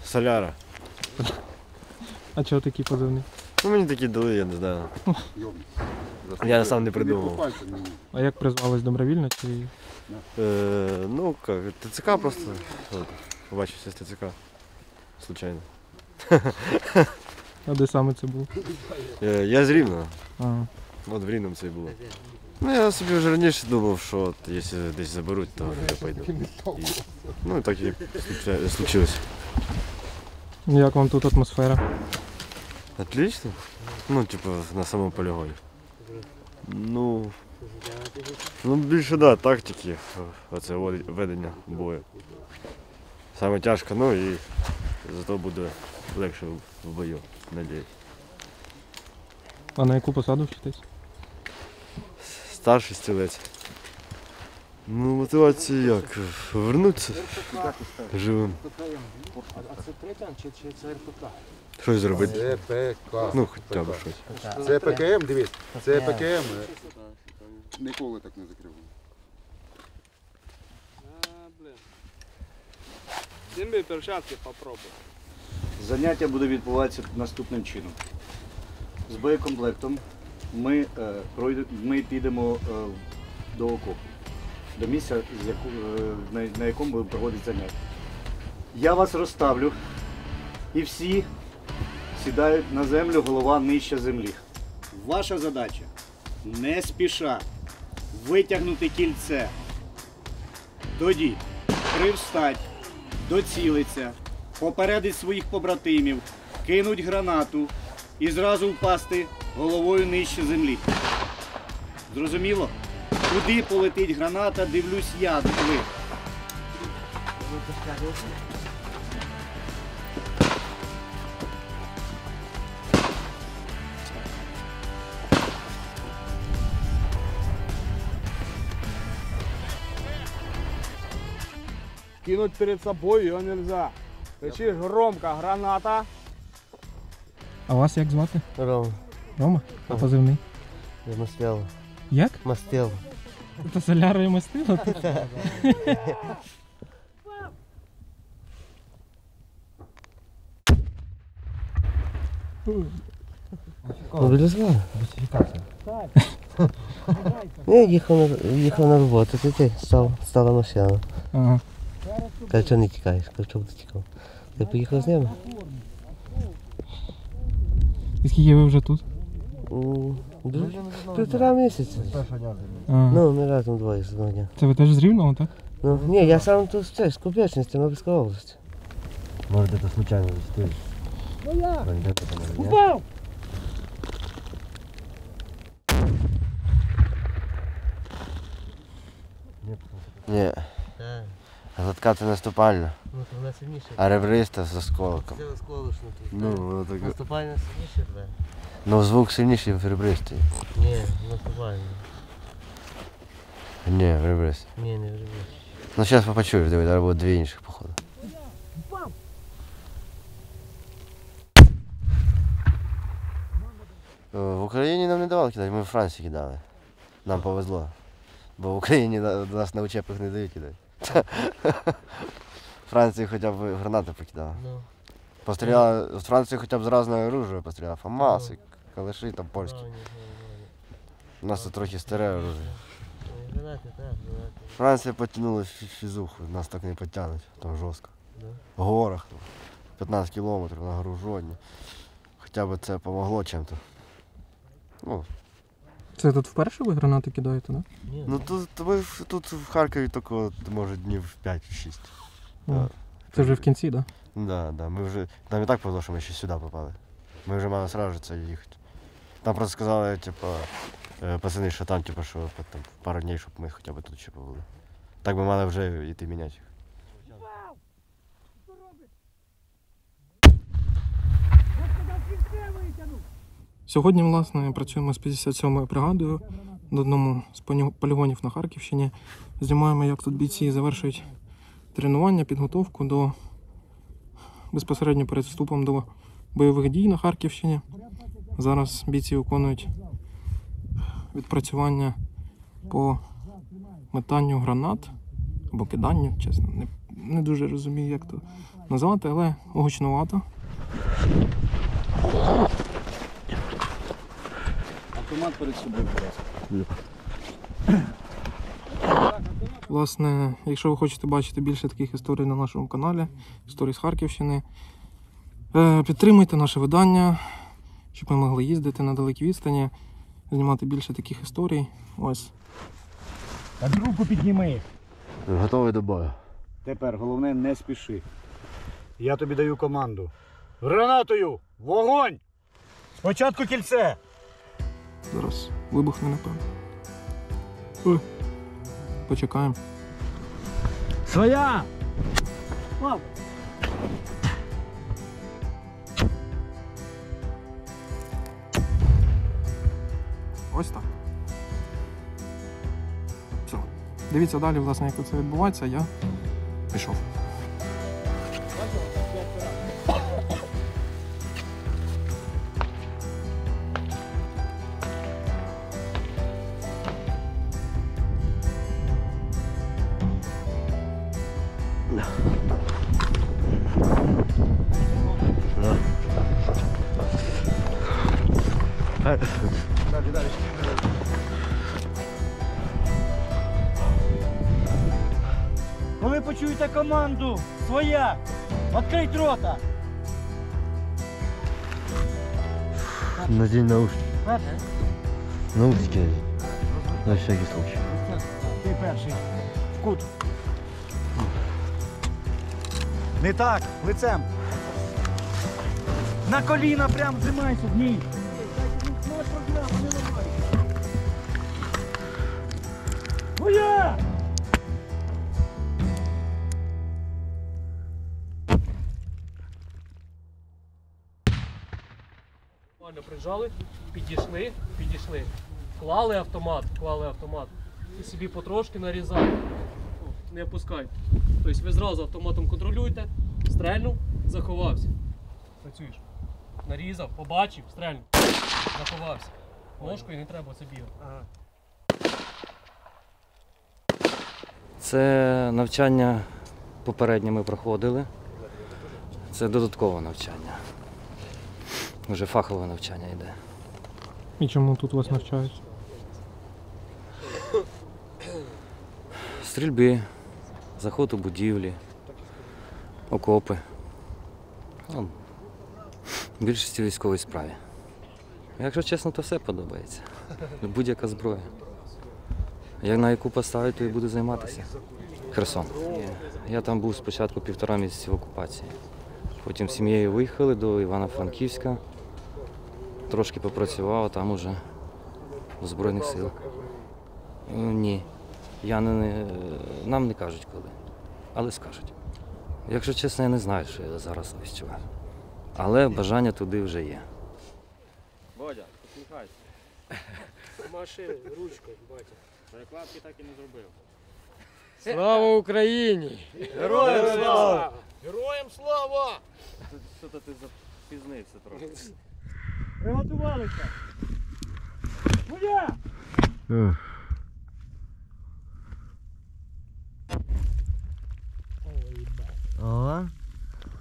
Соляра. А чого такий позивний? Ну мені такі дали, я не знаю. Я сам не придумав. А як призвались добровільно чи? Ну як, ТЦК просто. Побачився з ТЦК. Случайно. А де саме це було? Я з Рівного. Ага. От в Рівному це і було. Ну я собі вже раніше думав, що от, якщо десь заберуть, то я пойду. Ну і так і случилось. Як вам тут атмосфера? Отлично. Ну, типу, на самому полігоні. Ну більше, да, тактики, оце ведення бою. Саме тяжко, ну і зато буде легше в бою, надіюсь. А на яку посаду вчитесь? Старший стрілець. Ну, мотивація як? Вернутися живим. А це третя чи це РПК? Щось зробити. Це ПК. Ну, хоча б щось. Це ПКМ, дивись. Це ПКМ. Ніколи так не закривав. Зімбі перчатки попробуй. Заняття буде відбуватися наступним чином. З боєкомплектом ми підемо до окопу, до місця, на якому будемо проводити заняття. Я вас розставлю і всі сідають на землю, голова нижче землі. Ваша задача не спіша витягнути кільце. Тоді привстать, доцілиться, попередить своїх побратимів, кинуть гранату і зразу впасти головою нижче землі. Зрозуміло? Куди полетить граната, дивлюсь я, ви. Кинуть перед собой ее нельзя. Кричишь громко, граната. А вас як звати? Рома, Рома? А позивний? мастило. Як? Мастило. Це соляра і мастило? Мобілізували? Я їхав на роботу, ти стала машина. Ага. Каже, чого не тікаєш? Каже, чого ти тікав? Я поїхав з ними. І скільки ви вже тут? Півтора місяця. Ага. Ну, ми разом двоє з одного дня. Це ви теж з Рівного, так? Ну, ні, я сам тут з Куп'ячниці, Тернопільська область. Може, це случайно зустріли. Упал! Ні, Так. гладка це наступальна, Ну, то вона сильніша. а ребриста з осколком. Це осколочно тут. Ну, воно таке. Наступальна сильніша, да? Ну, звук сильніший в ребристій. Ні, наступальна. Ні, в ребристій. Ні, не врубиш. Ну, зараз почуєш, диви, зараз буде дві інших, походу. В Україні нам не давали кидати, ми в Франції кидали. Нам повезло. Бо в Україні до нас на учебках не дають кидати. В Франції хоча б гранати покидали. Ну, Постріляли, в Франції хоча б з різного оружия постріляв. Фамаси, калаші там польські. У нас тут трохи старе оружие. Гранати, так, гранати. Франція потягнула фізуху, нас так не потягнуть, там жорстко. В горах, там, 15 кілометрів на гружоні. Хоча б це допомогло чим-то. Ну, Це тут вперше ви гранати кидаєте, так? Ні, ну тут в Харкові тільки, може, днів 5-6. Да? Це вже в кінці, так? Да, ми вже, нам і так повезло, що ми ще сюди попали. Ми вже мали одразу же це їхати. Там просто сказали, типу, пацани, що там, типу, що там, пару днів, щоб ми хоча б тут ще побули. Так би мали вже йти міняти їх. Сьогодні, власне, працюємо з 57-ю бригадою на одному з полігонів на Харківщині. Знімаємо, як тут бійці завершують тренування, підготовку до безпосередньо перед вступом до бойових дій на Харківщині. Зараз бійці виконують відпрацювання по метанню гранат або киданню, чесно. Не дуже розумію, як то назвати, але гучнувато. Автомат перед собою, будь ласка. Власне, якщо ви хочете бачити більше таких історій на нашому каналі, історії з Харківщини, підтримуйте наше видання, щоб ми могли їздити на далекі відстані, знімати більше таких історій. Ось. Так руку підніми. Готовий до бою. Тепер головне не спіши. Я тобі даю команду. Гранатою! Вогонь! Спочатку кільце! Зараз вибухне, напевно. Ой. Почекаємо. Своя! Ось так. Все. Дивіться далі, власне, як це відбувається, я пішов. Коли почуєте команду, своя, відкрить рота. Надень наушники. Наушники надень. На всякий случай. Ти перший. В кут. Не так, лицем. На коліна прям зжимайся в ній. Моя! Прижали, підійшли, клали автомат і собі потрошки нарізали. Не опускайте. Тобто ви зразу автоматом контролюєте, стрельнув, заховався. Працюєш. Нарізав, побачив, стрельнув, заховався. Ножкою не треба це бігати. Це навчання попереднє ми проходили. Це додаткове навчання. Вже фахове навчання йде. І чому тут вас навчають? Стрільби, заход у будівлі, окопи. Ну, в більшості військовій справі. Якщо чесно, то все подобається. Будь-яка зброя. Як на яку поставить, то і буду займатися. Херсон. Я там був спочатку 1,5 місяці в окупації. Потім з сім'єю виїхали до Івано-Франківська. Трошки попрацював, а там уже в Збройних силах. Ні. Нам не кажуть коли, але скажуть. Якщо чесно, я не знаю, що я зараз відчуваю. Але бажання туди вже є. Бодя, посміхайся. Маши ручкою, батя. Перекладки так і не зробив. Слава Україні! Героям слава! Героям слава! Що-то ти запізнився трохи. Приготувалися. Моя! О,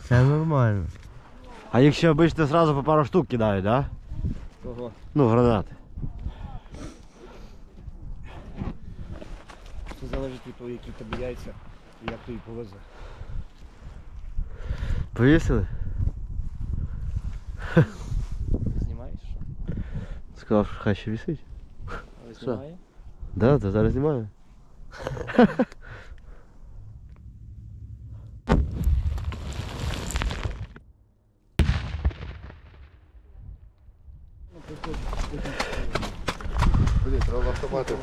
все нормально. А їх ще обично одразу по пару штук кидають, да? Кого? Ну, гранати. Це залежить від того, які тобі яйця і як тобі повезе. Повісили? Знімаєш? Сказав, що хай ще висить. Але знімає? Да, то зараз знімаю. Блін, треба автомати.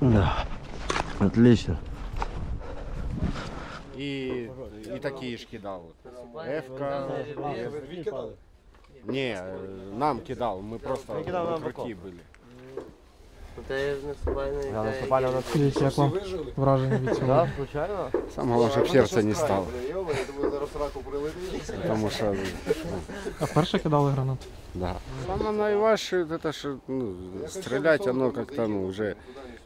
Да. Отлично. І такі ж кидали. Фка. Ні, нам кидав, ми просто круті були. Скажіть, як вам враження від цього? Саме головне, щоб серце не стало. Тому що А перше кидали гранат? да. Саме найважче, це що стріляти, воно як-то вже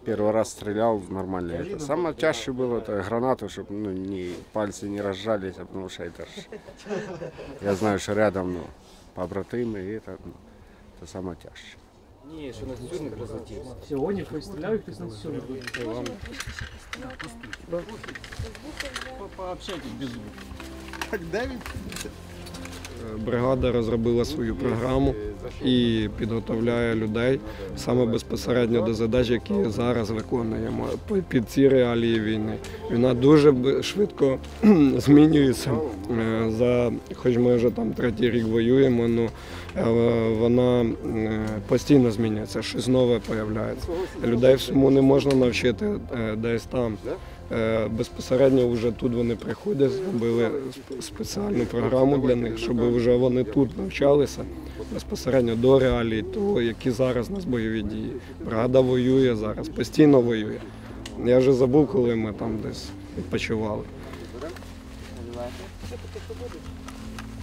перший раз стріляв нормально. Саме тяжче було гранату, щоб ні пальці не розжалися, тому що це ж, я знаю, що рядом побратими, і це саме тяжче. Ні, що на цю не розлетівся. Сьогодні хтось стріляв і хтось на сьогодні. Пообщайтесь без звуку. Бригада розробила свою програму і підготовляє людей саме безпосередньо до задач, які зараз виконуємо під ці реалії війни. Війна дуже швидко змінюється. Хоч ми вже там 3-й рік воюємо, але вона постійно змінюється, щось нове з'являється. Людей всьому не можна навчити десь там. Безпосередньо вже тут вони приходять, зробили спеціальну програму для них, щоб вже вони тут навчалися безпосередньо до реалій того, які зараз у нас бойові дії. Бригада воює зараз, постійно воює. Я вже забув, коли ми там десь відпочивали.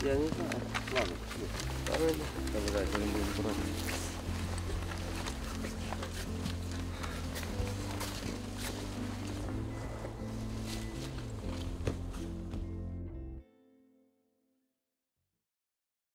Я не знаю. Ладно.